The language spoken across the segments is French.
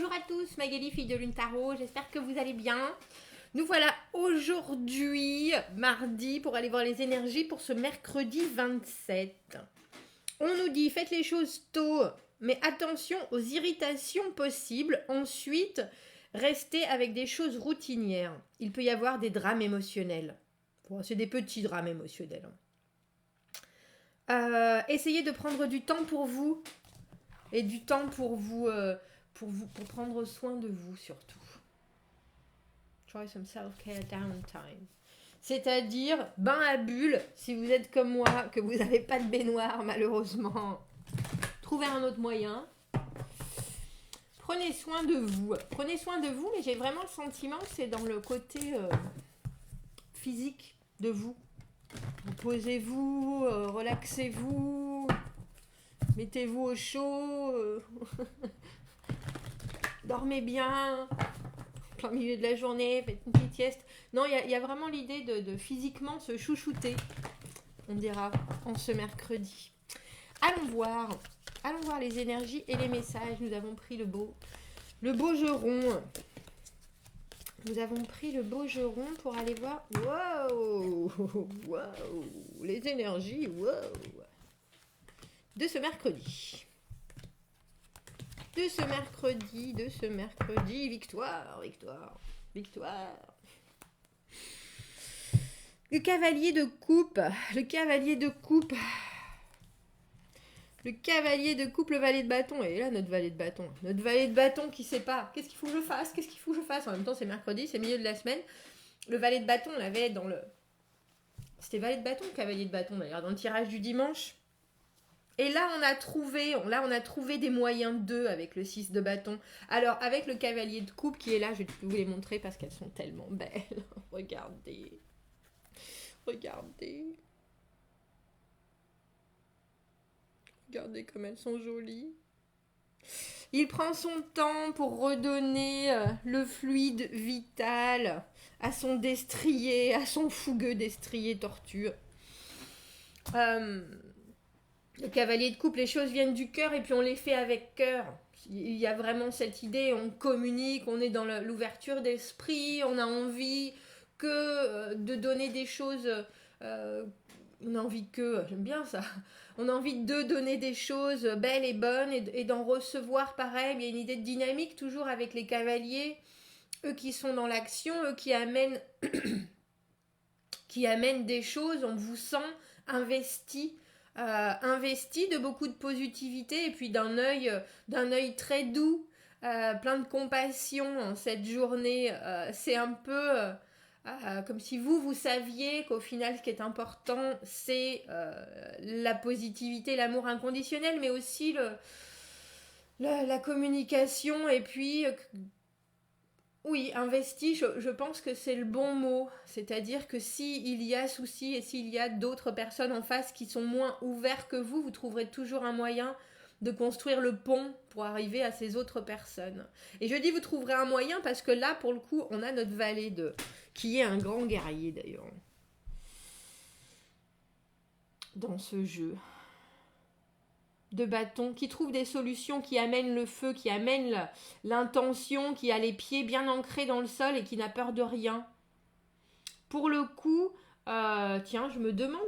Bonjour à tous, Magali, fille de Lune Tarot, j'espère que vous allez bien. Nous voilà aujourd'hui, mardi, pour aller voir les énergies pour ce mercredi 27. On nous dit, faites les choses tôt, mais attention aux irritations possibles. Ensuite, restez avec des choses routinières. Il peut y avoir des drames émotionnels. Bon, c'est des petits drames émotionnels. Essayez de prendre du temps pour vous et du temps pour prendre soin de vous surtout. Try some self-care downtime. C'est-à-dire bain à bulles si vous êtes comme moi, que vous n'avez pas de baignoire malheureusement. Trouvez un autre moyen. Prenez soin de vous. Prenez soin de vous, mais j'ai vraiment le sentiment que c'est dans le côté physique de vous. Posez-vous, relaxez-vous, mettez-vous au chaud, dormez bien, plein milieu de la journée, faites une petite sieste. Non, il y a vraiment l'idée de physiquement se chouchouter, on dira, en ce mercredi. Allons voir les énergies et les messages. Nous avons pris le beau geron. Nous avons pris le beau geron pour aller voir. Wow, les énergies, de ce mercredi. De ce mercredi, victoire. Le cavalier de coupe, le cavalier de coupe, le valet de bâton. Et là, notre valet de bâton qui sait pas. Qu'est-ce qu'il faut que je fasse? En même temps, c'est mercredi, c'est milieu de la semaine. Le valet de bâton, on l'avait dans le... C'était valet de bâton ou cavalier de bâton d'ailleurs, dans le tirage du dimanche. Et là, on a trouvé des moyens d'eux avec le 6 de bâton. Alors, avec le cavalier de coupe qui est là, je vais vous les montrer parce qu'elles sont tellement belles. Regardez. Regardez comme elles sont jolies. Il prend son temps pour redonner le fluide vital à son destrier, à son fougueux destrier tortue. Le cavalier de coupe, les choses viennent du cœur et puis on les fait avec cœur. Il y a vraiment cette idée, on communique, on est dans l'ouverture d'esprit, on a envie de donner des choses... on a envie j'aime bien ça, on a envie de donner des choses belles et bonnes et d'en recevoir pareil. Il y a une idée de dynamique toujours avec les cavaliers, eux qui sont dans l'action, eux qui amènent des choses, on vous sent investi de beaucoup de positivité et puis d'un œil très doux, plein de compassion en cette journée. C'est un peu comme si vous saviez qu'au final ce qui est important c'est la positivité, l'amour inconditionnel, mais aussi la communication et puis oui, investi, je pense que c'est le bon mot. C'est-à-dire que s'il y a souci et s'il y a d'autres personnes en face qui sont moins ouverts que vous trouverez toujours un moyen de construire le pont pour arriver à ces autres personnes. Et je dis vous trouverez un moyen parce que là, pour le coup, on a notre valet qui est un grand guerrier d'ailleurs. Dans ce jeu de bâton, qui trouve des solutions, qui amène le feu, qui amène l'intention, qui a les pieds bien ancrés dans le sol et qui n'a peur de rien. Pour le coup, tiens, je me demande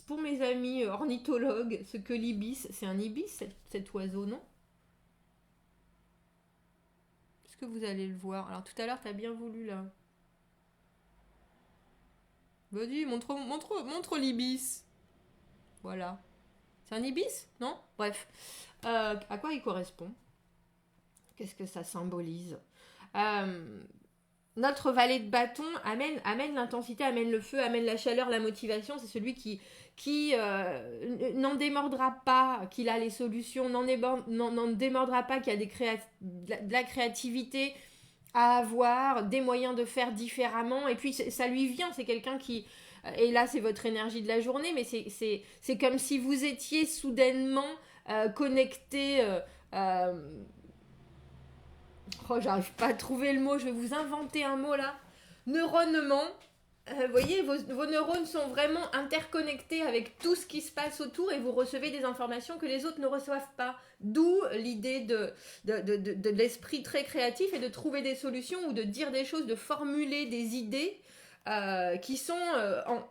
pour mes amis ornithologues, ce que l'ibis, c'est un ibis cet oiseau, non? Est-ce que vous allez le voir? Alors tout à l'heure, t'as bien voulu là. Vas-y, montre l'ibis. Voilà. C'est un ibis? Non? Bref. À quoi il correspond? Qu'est-ce que ça symbolise? Notre valet de bâton amène l'intensité, amène le feu, amène la chaleur, la motivation. C'est celui qui n'en démordra pas, qu'il a les solutions, n'en démordra pas, qu'il y a de la créativité à avoir, des moyens de faire différemment. Et puis ça lui vient, c'est quelqu'un qui... Et là, c'est votre énergie de la journée, mais c'est comme si vous étiez soudainement connecté... j'arrive pas à trouver le mot, je vais vous inventer un mot là. Neuronement, Vous voyez, vos neurones sont vraiment interconnectés avec tout ce qui se passe autour et vous recevez des informations que les autres ne reçoivent pas. D'où l'idée de l'esprit très créatif et de trouver des solutions ou de dire des choses, de formuler des idées qui sont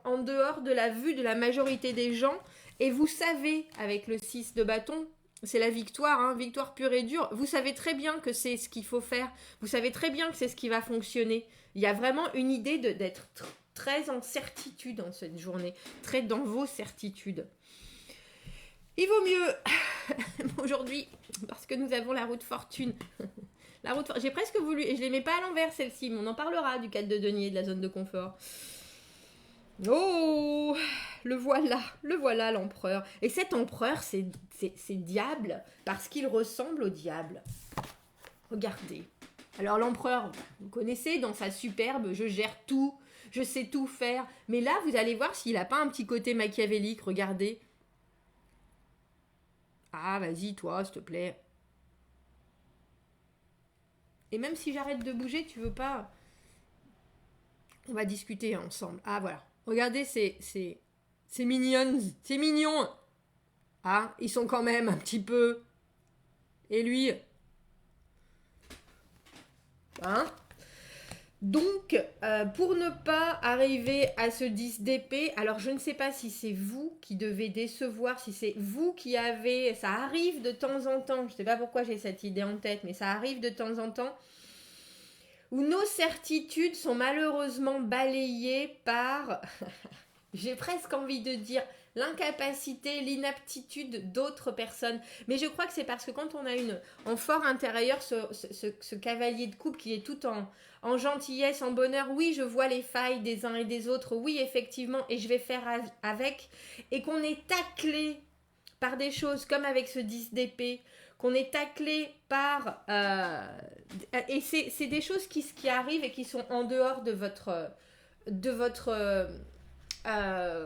en dehors de la vue de la majorité des gens. Et vous savez, avec le 6 de bâton, c'est la victoire, hein, victoire pure et dure. Vous savez très bien que c'est ce qu'il faut faire. Vous savez très bien que c'est ce qui va fonctionner. Il y a vraiment une idée d'être très en certitude en cette journée, très dans vos certitudes. Il vaut mieux aujourd'hui, parce que nous avons la roue de fortune. J'ai presque voulu, et je ne les mets pas à l'envers celle-ci, mais on en parlera du 4 de denier, de la zone de confort. Oh, le voilà l'empereur. Et cet empereur, c'est diable, parce qu'il ressemble au diable. Regardez. Alors l'empereur, vous connaissez, dans sa superbe, je gère tout, je sais tout faire. Mais là, vous allez voir s'il n'a pas un petit côté machiavélique, regardez. Ah, vas-y, toi, s'il te plaît. Et même si j'arrête de bouger, tu veux pas... On va discuter ensemble. Ah, voilà. Regardez, c'est mignon. C'est mignon. Ah, ils sont quand même un petit peu... Et lui... Hein? Donc, pour ne pas arriver à ce 10 d'épée, alors je ne sais pas si c'est vous qui devez décevoir, si c'est vous qui avez... Ça arrive de temps en temps, je ne sais pas pourquoi j'ai cette idée en tête, mais ça arrive de temps en temps, où nos certitudes sont malheureusement balayées par... J'ai presque envie de dire l'incapacité, l'inaptitude d'autres personnes. Mais je crois que c'est parce que quand on a en fort intérieur ce cavalier de coupe qui est tout en gentillesse, en bonheur, oui, je vois les failles des uns et des autres, oui, effectivement, et je vais faire avec, et qu'on est taclé par des choses comme avec ce 10 d'épée, qu'on est taclé par... et c'est des choses qui arrivent et qui sont en dehors de votre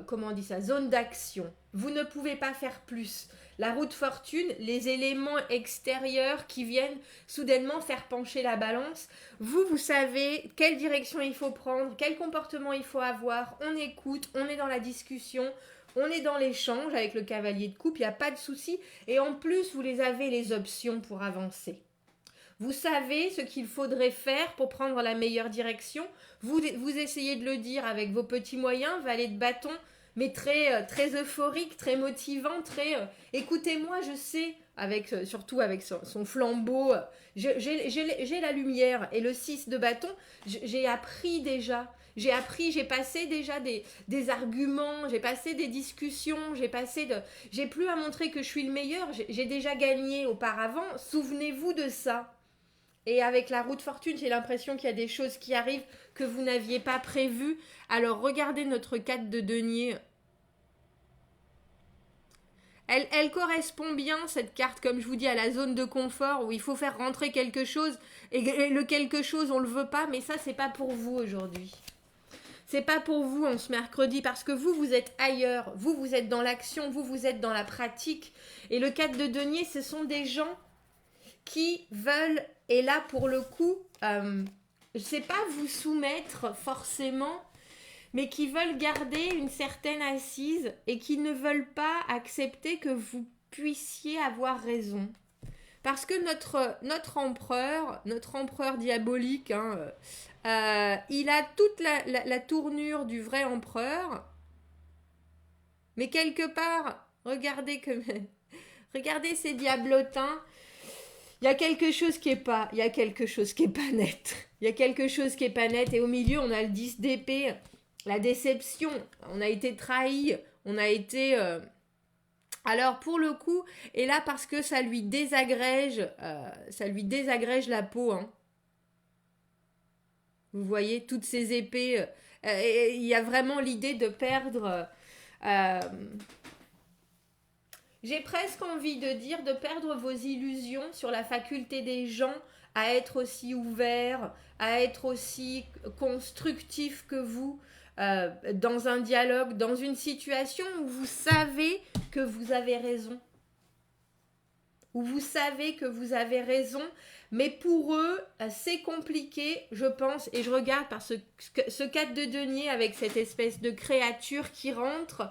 comment on dit ça, zone d'action. Vous ne pouvez pas faire plus. La roue de fortune, les éléments extérieurs qui viennent soudainement faire pencher la balance, vous savez quelle direction il faut prendre, quel comportement il faut avoir, on écoute, on est dans la discussion, on est dans l'échange avec le cavalier de coupe, il n'y a pas de souci, et en plus, vous avez les options pour avancer. Vous savez ce qu'il faudrait faire pour prendre la meilleure direction. Vous essayez de le dire avec vos petits moyens, valet de bâton, mais très euphorique, très motivant, écoutez-moi, je sais, surtout avec son flambeau, j'ai la lumière. Et le 6 de bâton, j'ai appris déjà. J'ai passé déjà des arguments, j'ai passé des discussions, j'ai plus à montrer que je suis le meilleur, j'ai déjà gagné auparavant. Souvenez-vous de ça. Et avec la roue de fortune, j'ai l'impression qu'il y a des choses qui arrivent que vous n'aviez pas prévues. Alors regardez notre 4 de denier. Elle correspond bien, cette carte, comme je vous dis, à la zone de confort où il faut faire rentrer quelque chose. Et le quelque chose, on ne le veut pas, mais ça, c'est pas pour vous aujourd'hui. C'est pas pour vous en ce mercredi, parce que vous êtes ailleurs. Vous êtes dans l'action, vous êtes dans la pratique. Et le 4 de denier, ce sont des gens qui veulent, et là pour le coup, je sais pas vous soumettre forcément, mais qui veulent garder une certaine assise et qui ne veulent pas accepter que vous puissiez avoir raison. Parce que notre empereur diabolique, hein, il a toute la tournure du vrai empereur, mais quelque part, regardez ces diablotins. Il y a quelque chose qui est pas net. Il y a quelque chose qui est pas net. Et au milieu, on a le 10 d'épée, la déception. On a été trahi. On a été... Alors, pour le coup, et là, parce que ça lui désagrège la peau. Hein. Vous voyez, toutes ces épées. Il y a vraiment l'idée de perdre... J'ai presque envie de dire de perdre vos illusions sur la faculté des gens à être aussi ouverts, à être aussi constructifs que vous dans un dialogue, dans une situation où vous savez que vous avez raison. où vous savez que vous avez raison, mais pour eux, c'est compliqué, je pense, et je regarde par ce 4 de denier avec cette espèce de créature qui rentre.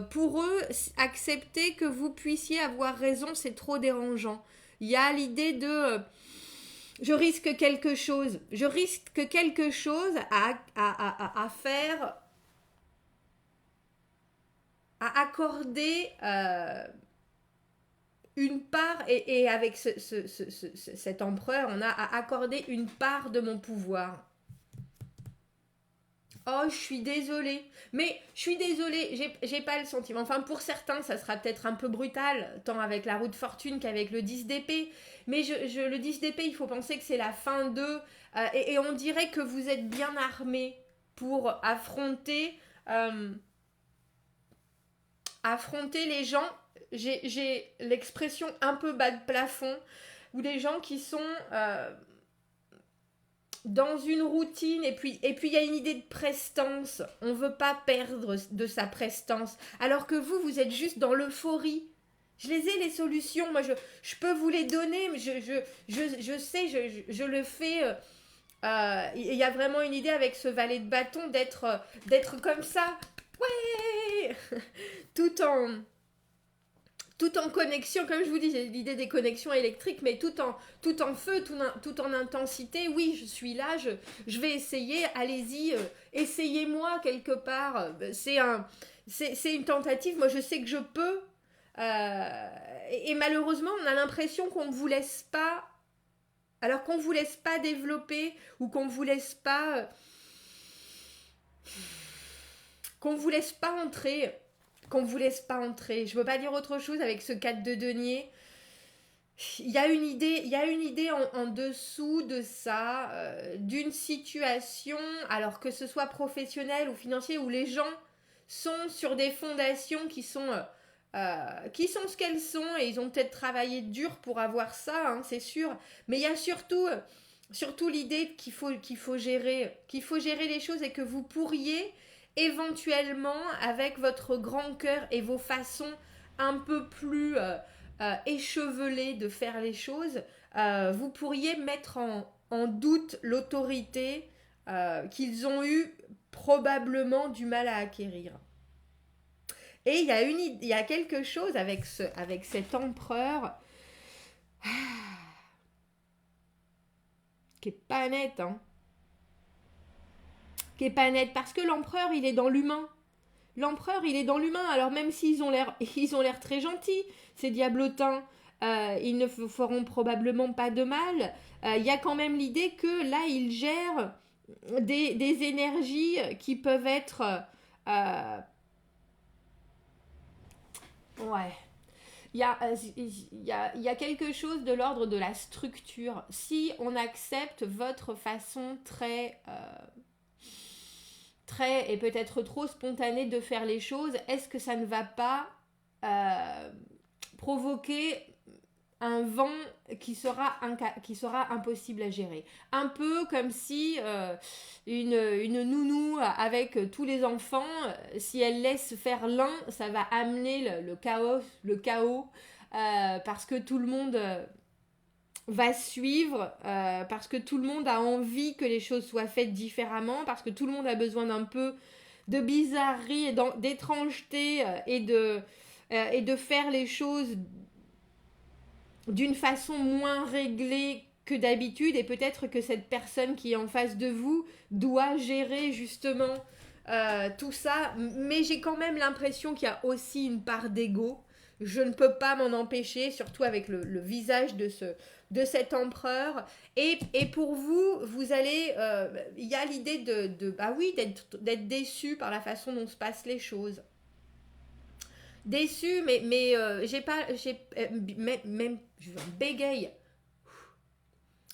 Pour eux, accepter que vous puissiez avoir raison, c'est trop dérangeant. Il y a l'idée de je risque quelque chose à faire, à accorder une part, et avec cet empereur, on a à accorder une part de mon pouvoir. Oh, je suis désolée. Mais je suis désolée, j'ai pas le sentiment. Enfin, pour certains, ça sera peut-être un peu brutal, tant avec la roue de fortune qu'avec le 10 d'épée. Mais le 10 d'épée, il faut penser que c'est la fin d'eux. Et on dirait que vous êtes bien armés pour affronter les gens. J'ai l'expression un peu bas de plafond, ou des gens qui sont dans une routine, et puis il y a une idée de prestance. On veut pas perdre de sa prestance, alors que vous êtes juste dans l'euphorie. Je les ai, les solutions, moi je peux vous les donner, mais je sais, je le fais. Il y a vraiment une idée avec ce valet de bâton d'être comme ça, ouais, tout en connexion, comme je vous dis, j'ai l'idée des connexions électriques, mais tout en feu, tout en intensité. Oui, je suis là, je vais essayer, allez-y, essayez-moi quelque part. C'est une tentative, moi je sais que je peux. Et malheureusement, on a l'impression qu'on ne vous laisse pas, alors qu'on ne vous laisse pas développer, ou qu'on ne vous laisse pas entrer. Qu'on vous laisse pas entrer. Je ne veux pas dire autre chose avec ce 4 de denier. Il y a une idée en dessous de ça, d'une situation, alors que ce soit professionnelle ou financière, où les gens sont sur des fondations qui sont ce qu'elles sont, et ils ont peut-être travaillé dur pour avoir ça, hein, c'est sûr. Mais il y a surtout l'idée qu'il faut gérer les choses, et que vous pourriez éventuellement, avec votre grand cœur et vos façons un peu plus échevelées de faire les choses, vous pourriez mettre en doute l'autorité qu'ils ont eu probablement du mal à acquérir. Et il y a quelque chose avec cet empereur qui est pas net, hein. Qui est pas net, parce que l'empereur, il est dans l'humain. Alors même s'ils ont l'air très gentils, ces diablotins, ils ne feront probablement pas de mal. Il y a quand même l'idée que là, ils gèrent des énergies qui peuvent être... ouais. Il y a quelque chose de l'ordre de la structure. Si on accepte votre façon très et peut-être trop spontanée de faire les choses, est-ce que ça ne va pas provoquer un vent qui sera impossible à gérer? Un peu comme si une nounou avec tous les enfants, si elle laisse faire l'un, ça va amener le chaos, parce que tout le monde va suivre, parce que tout le monde a envie que les choses soient faites différemment, parce que tout le monde a besoin d'un peu de bizarrerie et d'étrangeté, et de faire les choses d'une façon moins réglée que d'habitude, et peut-être que cette personne qui est en face de vous doit gérer justement tout ça, mais j'ai quand même l'impression qu'il y a aussi une part d'ego. Je ne peux pas m'en empêcher, surtout avec le visage de cet empereur. Et pour vous, vous allez... il y a l'idée d'être déçu par la façon dont se passent les choses. Déçu, mais j'ai pas... même je bégaye.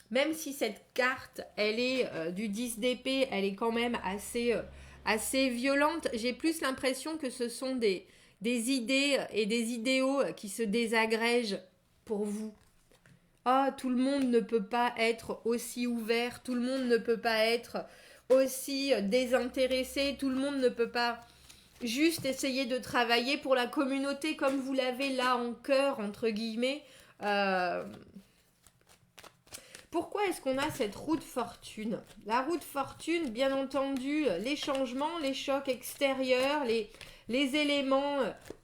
Même si cette carte, elle est du 10 d'épée, elle est quand même assez violente, j'ai plus l'impression que ce sont des idées et des idéaux qui se désagrègent pour vous. Ah, tout le monde ne peut pas être aussi ouvert, tout le monde ne peut pas être aussi désintéressé, tout le monde ne peut pas juste essayer de travailler pour la communauté comme vous l'avez là en cœur, entre guillemets. Pourquoi est-ce qu'on a cette roue de fortune? La roue de fortune, bien entendu, les changements, les chocs extérieurs, les éléments,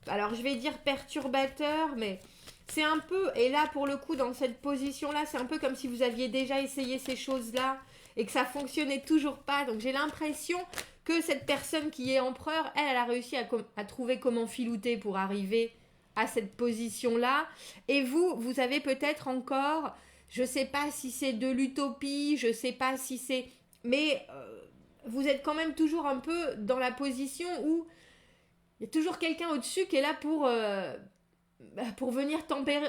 alors je vais dire perturbateurs, mais c'est un peu, et là pour le coup dans cette position-là, c'est un peu comme si vous aviez déjà essayé ces choses-là et que ça fonctionnait toujours pas. Donc j'ai l'impression que cette personne qui est empereur, elle a réussi à trouver comment filouter pour arriver à cette position-là. Et vous avez peut-être encore, je sais pas si c'est de l'utopie, je sais pas si c'est... Mais vous êtes quand même toujours un peu dans la position où il y a toujours quelqu'un au-dessus qui est là pour venir tempérer...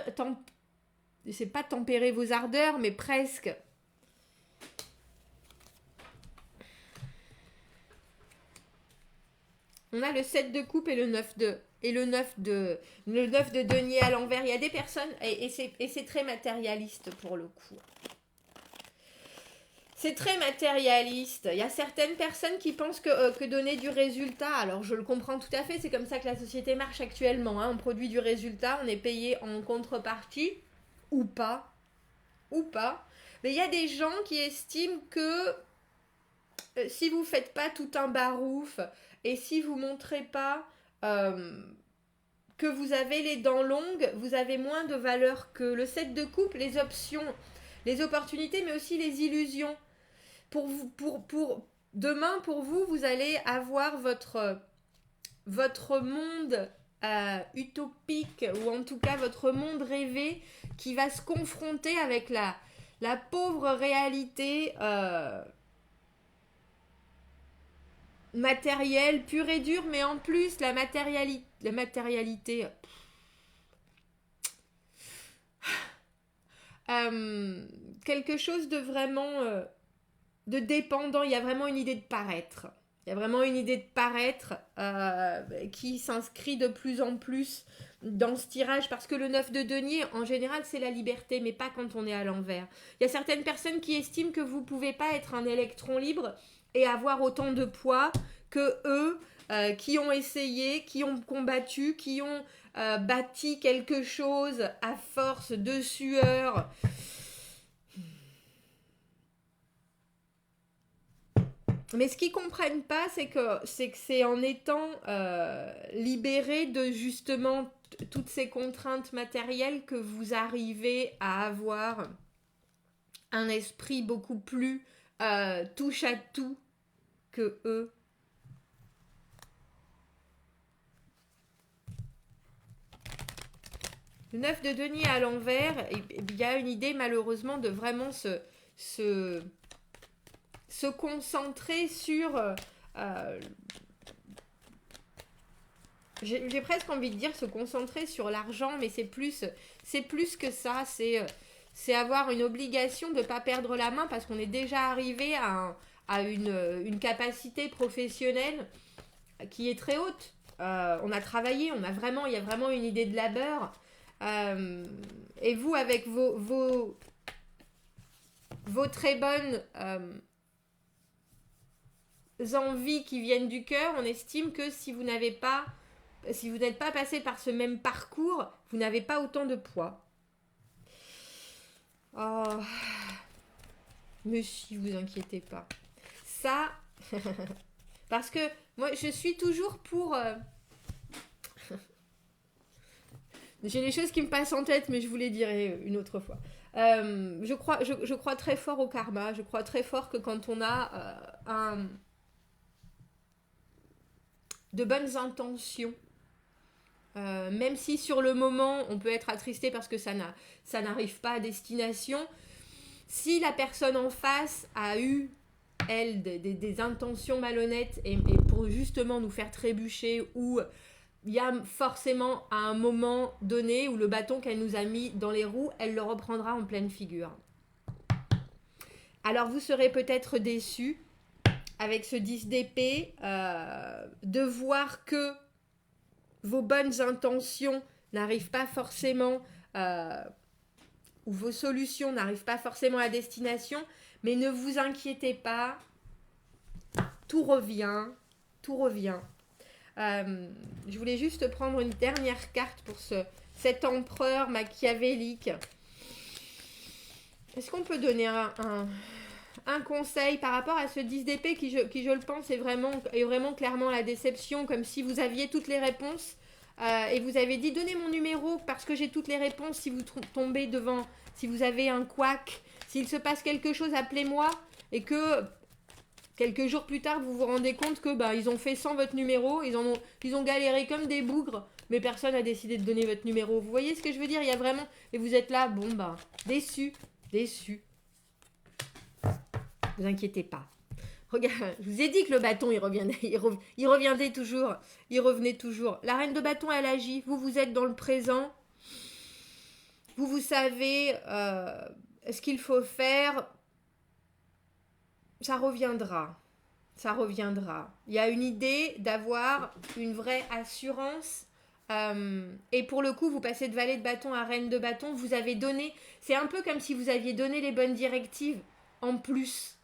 c'est pas tempérer vos ardeurs, mais presque. On a le 7 de coupe et le 9 de... Et le 9 de denier à l'envers. Il y a des personnes... Et c'est très matérialiste pour le coup. C'est très matérialiste. Il y a certaines personnes qui pensent que donner du résultat, alors je le comprends tout à fait, c'est comme ça que la société marche actuellement. Hein. On produit du résultat, on est payé en contrepartie, ou pas. Mais il y a des gens qui estiment que si vous ne faites pas tout un barouf et si vous ne montrez pas que vous avez les dents longues, vous avez moins de valeur que le 7 de coupe, les options, les opportunités, mais aussi les illusions. Demain, pour vous, vous allez avoir votre monde utopique, ou en tout cas votre monde rêvé, qui va se confronter avec la pauvre réalité matérielle, pure et dure, mais en plus, la matérialité quelque chose de vraiment... de dépendant, il y a vraiment une idée de paraître. Il y a vraiment une idée de paraître qui s'inscrit de plus en plus dans ce tirage, parce que le 9 de denier, en général, c'est la liberté, mais pas quand on est à l'envers. Il y a certaines personnes qui estiment que vous ne pouvez pas être un électron libre et avoir autant de poids que eux, qui ont essayé, qui ont combattu, qui ont bâti quelque chose à force de sueur. Mais ce qu'ils comprennent pas, c'est que c'est en étant libéré de justement toutes ces contraintes matérielles que vous arrivez à avoir un esprit beaucoup plus touche à tout que eux. Le 9 de denier à l'envers, il y a une idée malheureusement de vraiment se concentrer sur... j'ai presque envie de dire se concentrer sur l'argent, mais c'est plus que ça. C'est avoir une obligation de ne pas perdre la main, parce qu'on est déjà arrivé à une capacité professionnelle qui est très haute. On a travaillé, il y a vraiment une idée de labeur. Et vous, avec vos très bonnes envies qui viennent du cœur, on estime que si vous n'êtes pas passé par ce même parcours, vous n'avez pas autant de poids. Oh, mais si, vous inquiétez pas. Ça, parce que moi, je suis toujours pour... J'ai des choses qui me passent en tête, mais je vous les dirai une autre fois. Je crois très fort au karma. Je crois très fort que quand on a de bonnes intentions, même si sur le moment on peut être attristé parce que ça n'arrive pas à destination, si la personne en face a eu, elle, des intentions malhonnêtes et pour justement nous faire trébucher, ou il y a forcément à un moment donné où le bâton qu'elle nous a mis dans les roues, elle le reprendra en pleine figure. Alors vous serez peut-être déçus avec ce 10 d'épée de voir que vos bonnes intentions n'arrivent pas forcément, ou vos solutions n'arrivent pas forcément à destination, mais ne vous inquiétez pas, tout revient. Je voulais juste prendre une dernière carte pour cet empereur machiavélique. Est-ce qu'on peut donner un conseil par rapport à ce 10 d'épée qui, je le pense, est vraiment clairement la déception, comme si vous aviez toutes les réponses et vous avez dit donnez mon numéro parce que j'ai toutes les réponses. Si vous tombez devant, si vous avez un couac, s'il se passe quelque chose, appelez-moi, et que quelques jours plus tard vous vous rendez compte que ils ont fait sans votre numéro, ils ont galéré comme des bougres, mais personne n'a décidé de donner votre numéro. Vous voyez ce que je veux dire? Il y a vraiment, et vous êtes là, déçu. Vous inquiétez pas. Regarde, je vous ai dit que le bâton, il revenait toujours. La reine de bâton, elle agit. Vous êtes dans le présent. Vous savez ce qu'il faut faire. Ça reviendra. Il y a une idée d'avoir une vraie assurance. Et pour le coup, vous passez de valet de bâton à reine de bâton. Vous avez donné... C'est un peu comme si vous aviez donné les bonnes directives en plus.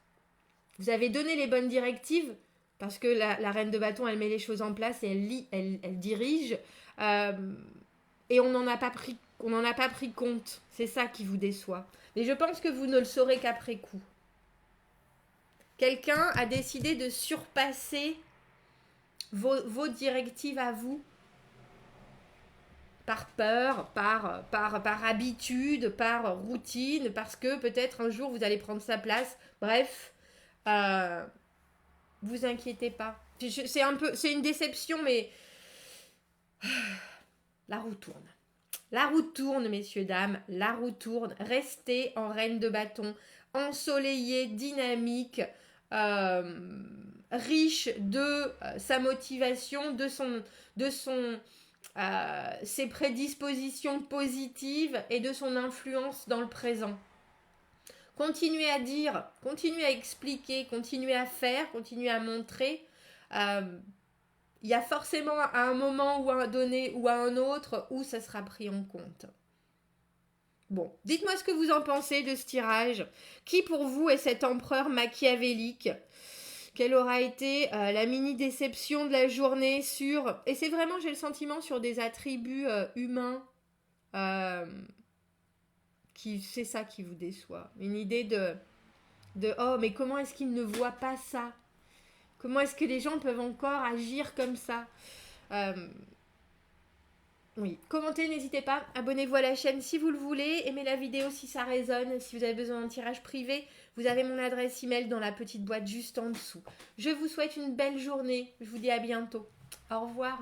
Vous avez donné les bonnes directives parce que la reine de bâton, elle met les choses en place et elle dirige. Et on n'en a pas pris compte. C'est ça qui vous déçoit. Mais je pense que vous ne le saurez qu'après coup. Quelqu'un a décidé de surpasser vos directives à vous par peur, par habitude, par routine, parce que peut-être un jour vous allez prendre sa place. Bref, vous inquiétez pas. C'est une déception, mais la roue tourne. La roue tourne, messieurs, dames, la roue tourne. Restez en reine de bâton, ensoleillé, dynamique, riche de sa motivation, de ses prédispositions positives et de son influence dans le présent. Continuez à dire, continuez à expliquer, continuez à faire, continuez à montrer. Il y a forcément à un moment ou à un donné ou à un autre où ça sera pris en compte. Bon, dites-moi ce que vous en pensez de ce tirage. Qui pour vous est cet empereur machiavélique ? Quelle aura été la mini-déception de la journée sur... Et c'est vraiment, j'ai le sentiment, sur des attributs humains. C'est ça qui vous déçoit. Une idée de oh, mais comment est-ce qu'ils ne voient pas ça ? Comment est-ce que les gens peuvent encore agir comme ça ? Oui, commentez, n'hésitez pas. Abonnez-vous à la chaîne si vous le voulez. Aimez la vidéo si ça résonne. Si vous avez besoin d'un tirage privé, vous avez mon adresse email dans la petite boîte juste en dessous. Je vous souhaite une belle journée. Je vous dis à bientôt. Au revoir.